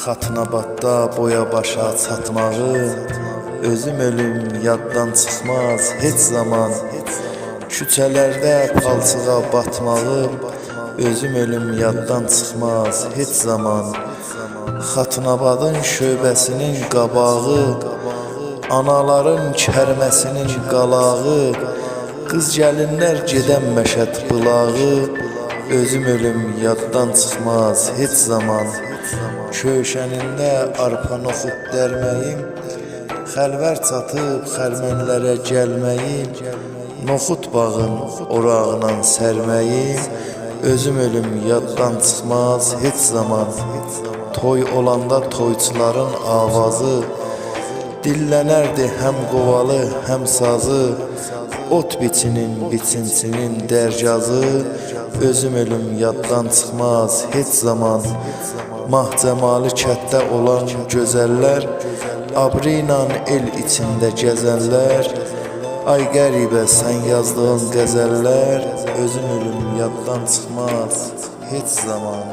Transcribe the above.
Xatınabadda boya başa çatmağı, özüm ölüm yaddan çıxmaz heç zaman. Küçələrdə palçığa batmağı, özüm ölüm yaddan çıxmaz heç zaman. Xatınabadın şöbəsinin qabağı, anaların kərməsinin qalağı, qız gəlinlər gedən Məşəd bulağı, özüm ölüm yaddan çıxmaz heç zaman. Köşənində arpa noxud dərməyim, xəlvər çatıb xərmənlərə gəlməyim, noxud bağın orağına sərməyim, özüm ölüm yaddan çıxmaz heç zaman. Toy olanda toyçuların avazı, dillənərdi həm qovalı həm sazı, ot biçinin biçinçinin dərcazı, özüm ölüm yaddan çıxmaz heç zaman. Mah cəmalı kətdə olan gözəllər, abri ilə el içində gəzənlər, ay qəribə sən yazdığın qəzəllər, özüm ölüm yaddan çıxmaz heç zaman.